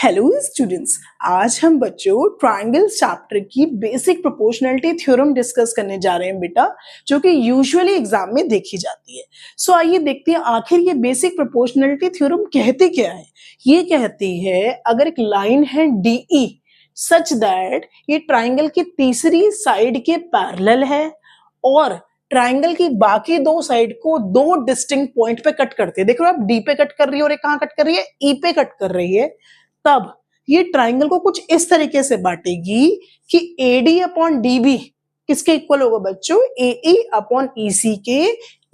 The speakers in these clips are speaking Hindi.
हेलो स्टूडेंट्स, आज हम बच्चों ट्रायंगल चैप्टर की बेसिक प्रोपोर्शनलिटी थ्योरम डिस्कस करने जा रहे हैं बेटा, जो कि यूजुअली एग्जाम में देखी जाती है। सो आइए देखते हैं आखिर ये बेसिक प्रोपोर्शनलिटी थ्योरम कहती क्या है। ये कहती है अगर एक लाइन है DE सच दैट ये ट्रायंगल की तीसरी साइड के पैरेलल है और ट्रायंगल की बाकी दो साइड को दो डिस्टिंक्ट पॉइंट पे कट करते हैं। देखो आप D पे कट कर रही है और एक कहां कट कर रही है, E पे कट कर रही है। तब ये ट्राइंगल को कुछ इस तरीके से बांटेगी कि AD अपॉन DB किसके इक्वल होगा बच्चों, AE अपॉन EC के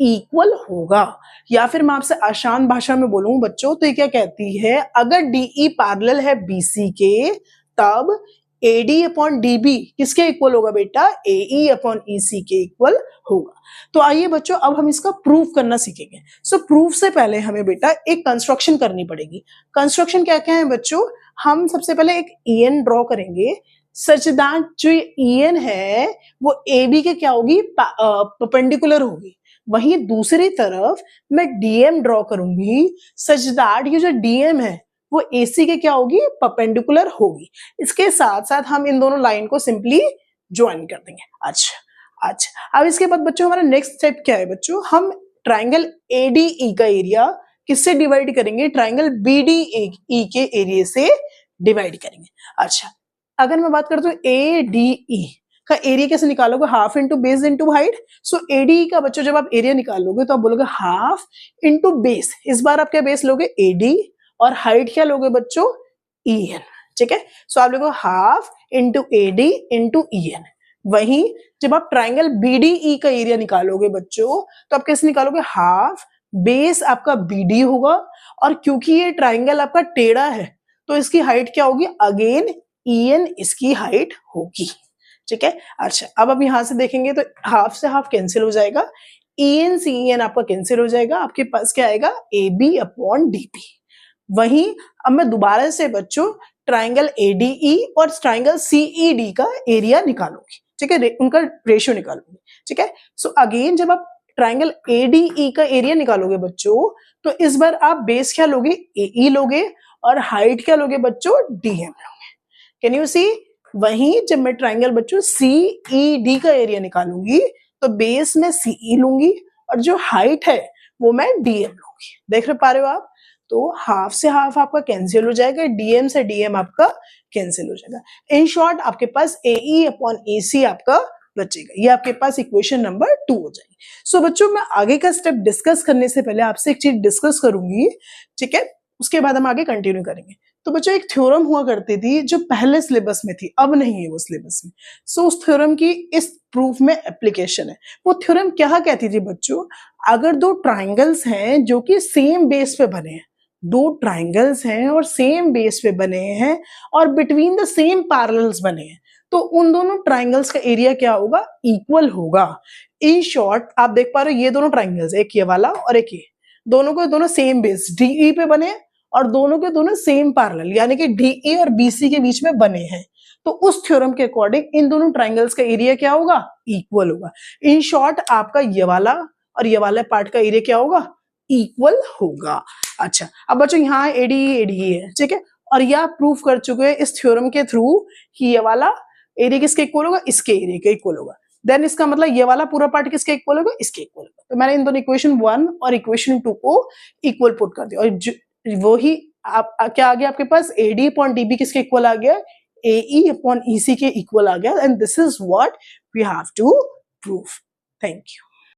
इक्वल होगा। या फिर मैं आपसे आसान भाषा में बोलूं बच्चों तो ये क्या कहती है, अगर DE पैरेलल है BC के तब AD अपॉन DB किसके इक्वल होगा बेटा, AE अपॉन EC के इक्वल होगा। तो आइए बच्चों अब हम इसका प्रूफ करना सीखेंगे। सो प्रूफ से पहले हमें बेटा एक कंस्ट्रक्शन करनी पड़ेगी। कंस्ट्रक्शन क्या क्या है बच्चों, हम सबसे पहले एक EN ड्रॉ करेंगे सच दैट जो EN है वो AB के क्या होगी, परपेंडिकुलर होगी। वहीं दूसरी तरफ मैं DM ड्रॉ करूंगी सच दैट ये जो DM है वो AC के क्या होगी, परपेंडिकुलर होगी। इसके साथ साथ हम इन दोनों लाइन को सिंपली ज्वाइन कर देंगे। अच्छा अब इसके बाद बच्चों हमारा नेक्स्ट स्टेप क्या है बच्चों, हम ट्राइंगल ADE का एरिया किससे डिवाइड करेंगे, ट्राइंगल BDE के एरिया से डिवाइड करेंगे। अच्छा अगर मैं बात करता हूँ ADE का एरिया कैसे निकालोगे, half into base into height. So ADE का बच्चों जब आप एरिया निकालोगे तो आप बोलोगे हाफ इंटू बेस। इस बार आप क्या बेस लोगे, AD, और हाइट क्या लोगे बच्चों, EN। ठीक है, सो आप लोगों half into AD into EN। वहीं जब आप ट्राइंगल BDE का एरिया निकालोगे बच्चों तो आप कैसे निकालोगे, हाफ बेस आपका BD होगा और क्योंकि ये ट्राइंगल आपका टेढ़ा है तो इसकी हाइट क्या होगी, अगेन EN इसकी हाइट होगी। ठीक है, अच्छा अब यहां से देखेंगे तो हाफ से हाफ कैंसिल हो जाएगा, EN से EN आपका कैंसिल हो जाएगा, आपके पास क्या आएगा, AB अपॉन DB। वहीं अब मैं दोबारा से बच्चों ट्राइंगल ADE और ट्राइंगल CED का एरिया निकालूंगी। ठीक है, उनका रेशियो निकालूंगी। ठीक है, सो अगेन जब आप ट्राइंगल ADE का एरिया निकालोगे बच्चों तो इस बार आप बेस क्या लोगे, AE लोगे और हाइट क्या लोगे बच्चों, DM लोगे। कैन यू सी, वहीं जब मैं ट्राइंगल बच्चों CED का एरिया निकालूंगी तो बेस में CE लूंगी और जो हाइट है वो मैं DM लूंगी। देख पा रहे हो आप, तो हाफ से हाफ आपका कैंसिल हो जाएगा, DM से DM आपका कैंसिल हो जाएगा। इन शॉर्ट आपके पास AE अपॉन AC आपका बचेगा। ये आपके पास इक्वेशन नंबर 2 हो जाएगी। सो बच्चों मैं आगे का स्टेप डिस्कस करने से पहले आपसे एक चीज डिस्कस करूंगी। ठीक है, उसके बाद हम आगे कंटिन्यू करेंगे। तो बच्चों एक थ्योरम हुआ करती थी जो पहले सिलेबस में थी, अब नहीं है वो सिलेबस में। सो उस थ्योरम की इस प्रूफ में एप्लीकेशन है। वो थ्योरम क्या कहती थी बच्चों, अगर दो ट्राइंगल्स हैं जो कि सेम बेस पे बने हैं, दो ट्राइंगल्स हैं और सेम बेस पे बने हैं और बिटवीन द सेम पैरेलल्स बने हैं, तो उन दोनों ट्राइंगल्स का एरिया क्या होगा, इक्वल होगा। इन शॉर्ट आप देख पा रहे हो ये दोनों ट्राइंगल्स, एक ये वाला और एक ये, दोनों को दोनों सेम बेस DE पे बने और दोनों के दोनों सेम पैरेलल यानी कि DE और BC के बीच में बने हैं। तो उस थ्योरम के अकॉर्डिंग इन दोनों ट्राइंगल्स का एरिया क्या होगा, इक्वल होगा। इन शॉर्ट आपका ये वाला और ये वाला पार्ट का एरिया क्या होगा, इक्वल होगा। अच्छा अब बच्चों यहाँ ADE है, ठीक है, और यह आप प्रूफ कर चुके हैं इस थ्योरम के थ्रू कि ये वाला एरिया किसके इक्वल होगा, इसके एरिया के इक्वल होगा। देन इसका मतलब ये वाला पूरा पार्ट किसके इक्वल होगा, इसके इक्वल होगा। तो मैंने इन दोनों इक्वेशन 1 और इक्वेशन 2 को इक्वल पुट कर दिया और वो ही आप क्या आ गया आपके पास, AD अपॉन DB किसके इक्वल आ गया, AE अपॉन EC के इक्वल आ गया। And this is what we have to prove. Thank you.